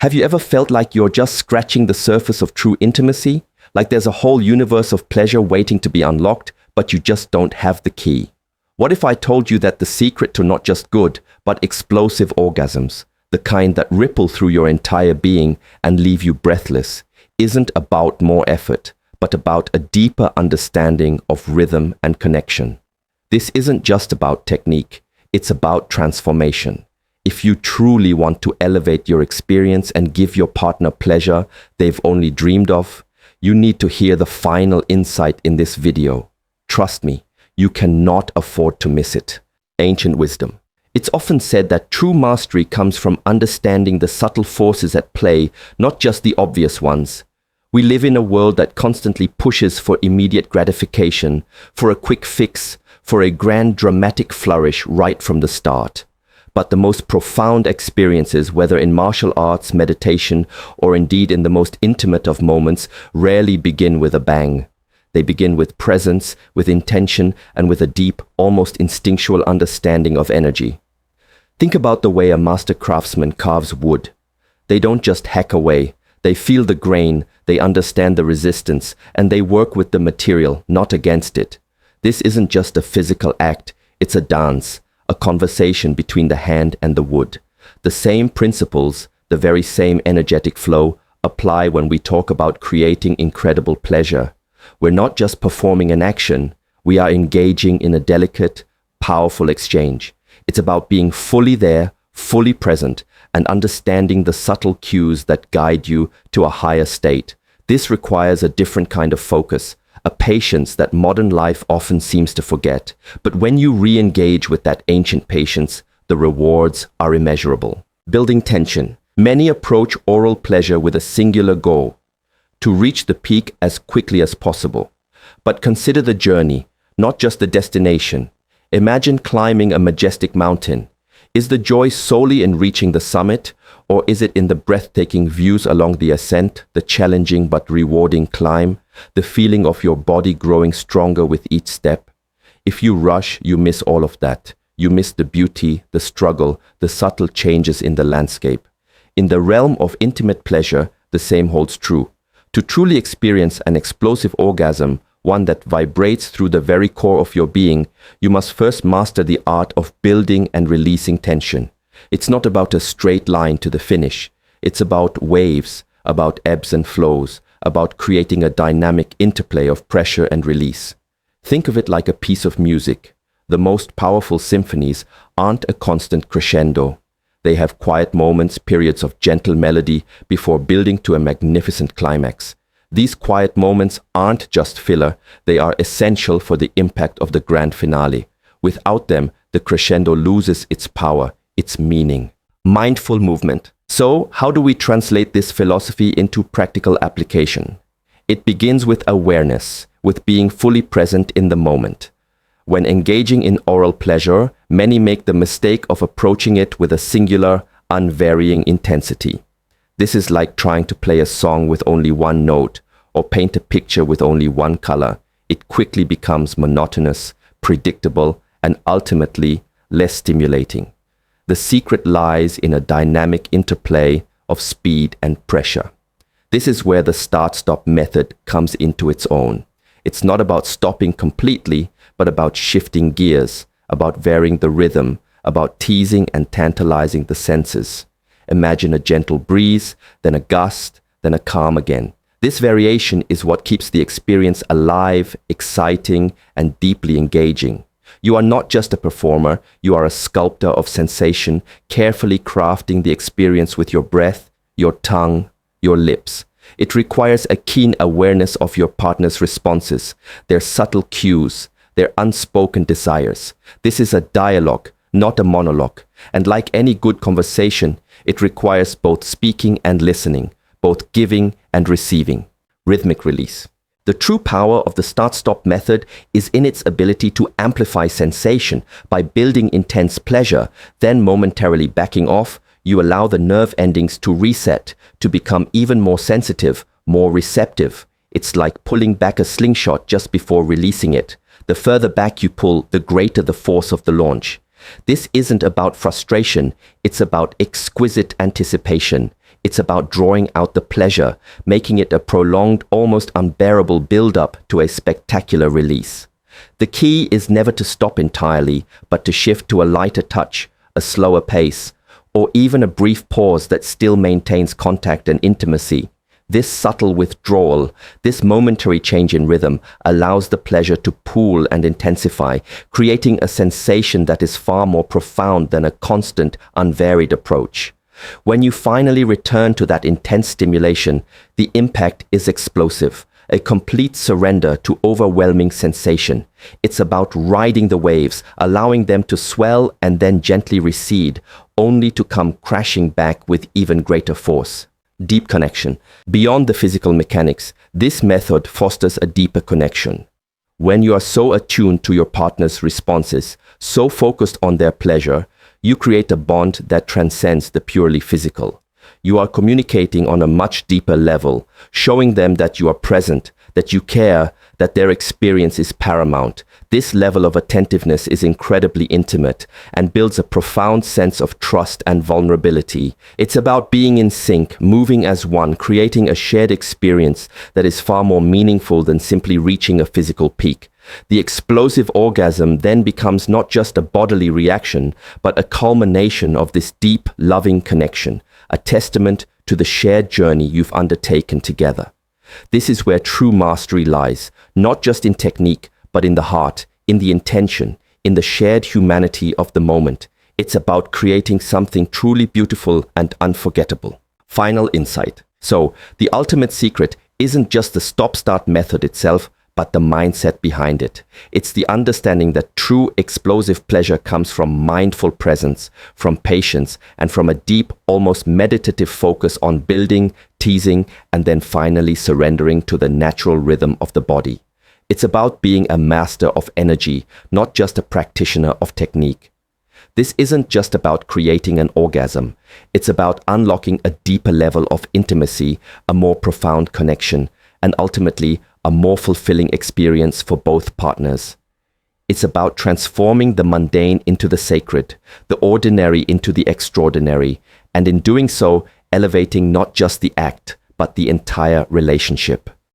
Have you ever felt like you're just scratching the surface of true intimacy? Like there's a whole universe of pleasure waiting to be unlocked, but you just don't have the key? What if I told you that the secret to not just good, but explosive orgasms, the kind that ripple through your entire being and leave you breathless, isn't about more effort, but about a deeper understanding of rhythm and connection? This isn't just about technique, it's about transformation. If you truly want to elevate your experience and give your partner pleasure they've only dreamed of, you need to hear the final insight in this video. Trust me, you cannot afford to miss it. Ancient wisdom. It's often said that true mastery comes from understanding the subtle forces at play, not just the obvious ones. We live in a world that constantly pushes for immediate gratification, for a quick fix, for a grand dramatic flourish right from the start. But the most profound experiences, whether in martial arts, meditation, or indeed in the most intimate of moments, rarely begin with a bang. They begin with presence, with intention, and with a deep, almost instinctual understanding of energy. Think about the way a master craftsman carves wood. They don't just hack away. They feel the grain, they understand the resistance, and they work with the material, not against it. This isn't just a physical act, it's a dance, a conversation between the hand and the wood. The same principles, the very same energetic flow, apply when we talk about creating incredible pleasure. We're not just performing an action, we are engaging in a delicate, powerful exchange. It's about being fully there, fully present, and understanding the subtle cues that guide you to a higher state. This requires a different kind of focus, a patience that modern life often seems to forget. But when you re-engage with that ancient patience, the rewards are immeasurable. Building tension. Many approach oral pleasure with a singular goal: to reach the peak as quickly as possible. But consider the journey, not just the destination. Imagine climbing a majestic mountain. Is the joy solely in reaching the summit, or is it in the breathtaking views along the ascent, the challenging but rewarding climb, the feeling of your body growing stronger with each step? If you rush, you miss all of that. You miss the beauty, the struggle, the subtle changes in the landscape. In the realm of intimate pleasure, the same holds true. To truly experience an explosive orgasm, one that vibrates through the very core of your being, you must first master the art of building and releasing tension. It's not about a straight line to the finish. It's about waves, about ebbs and flows, about creating a dynamic interplay of pressure and release. Think of it like a piece of music. The most powerful symphonies aren't a constant crescendo. They have quiet moments, periods of gentle melody before building to a magnificent climax. These quiet moments aren't just filler, they are essential for the impact of the grand finale. Without them, the crescendo loses its power, its meaning. Mindful movement. So, how do we translate this philosophy into practical application? It begins with awareness, with being fully present in the moment. When engaging in oral pleasure, many make the mistake of approaching it with a singular, unvarying intensity. This is like trying to play a song with only one note, or paint a picture with only one color. It quickly becomes monotonous, predictable, and ultimately less stimulating. The secret lies in a dynamic interplay of speed and pressure. This is where the start-stop method comes into its own. It's not about stopping completely, but about shifting gears, about varying the rhythm, about teasing and tantalizing the senses. Imagine a gentle breeze, then a gust, then a calm again. This variation is what keeps the experience alive, exciting, and deeply engaging. You are not just a performer, you are a sculptor of sensation, carefully crafting the experience with your breath, your tongue, your lips. It requires a keen awareness of your partner's responses, their subtle cues, their unspoken desires. This is a dialogue, not a monologue. And like any good conversation, it requires both speaking and listening, both giving and receiving. Rhythmic release. The true power of the start-stop method is in its ability to amplify sensation by building intense pleasure, then momentarily backing off. You allow the nerve endings to reset, to become even more sensitive, more receptive. It's like pulling back a slingshot just before releasing it. The further back you pull, the greater the force of the launch. This isn't about frustration, it's about exquisite anticipation. It's about drawing out the pleasure, making it a prolonged, almost unbearable build-up to a spectacular release. The key is never to stop entirely, but to shift to a lighter touch, a slower pace, or even a brief pause that still maintains contact and intimacy. This subtle withdrawal, this momentary change in rhythm, allows the pleasure to pool and intensify, creating a sensation that is far more profound than a constant, unvaried approach. When you finally return to that intense stimulation, the impact is explosive, a complete surrender to overwhelming sensation. It's about riding the waves, allowing them to swell and then gently recede, only to come crashing back with even greater force. Deep connection. Beyond the physical mechanics, this method fosters a deeper connection. When you are so attuned to your partner's responses, so focused on their pleasure, you create a bond that transcends the purely physical. You are communicating on a much deeper level, showing them that you are present, that you care, that their experience is paramount. This level of attentiveness is incredibly intimate and builds a profound sense of trust and vulnerability. It's about being in sync, moving as one, creating a shared experience that is far more meaningful than simply reaching a physical peak. The explosive orgasm then becomes not just a bodily reaction, but a culmination of this deep, loving connection, a testament to the shared journey you've undertaken together. This is where true mastery lies, not just in technique, but in the heart, in the intention, in the shared humanity of the moment. It's about creating something truly beautiful and unforgettable. Final insight. So, the ultimate secret isn't just the stop-start method itself, but the mindset behind it. It's the understanding that true explosive pleasure comes from mindful presence, from patience, and from a deep, almost meditative focus on building, teasing, and then finally surrendering to the natural rhythm of the body. It's about being a master of energy, not just a practitioner of technique. This isn't just about creating an orgasm. It's about unlocking a deeper level of intimacy, a more profound connection, and ultimately a more fulfilling experience for both partners. It's about transforming the mundane into the sacred, the ordinary into the extraordinary, and in doing so, elevating not just the act, but the entire relationship.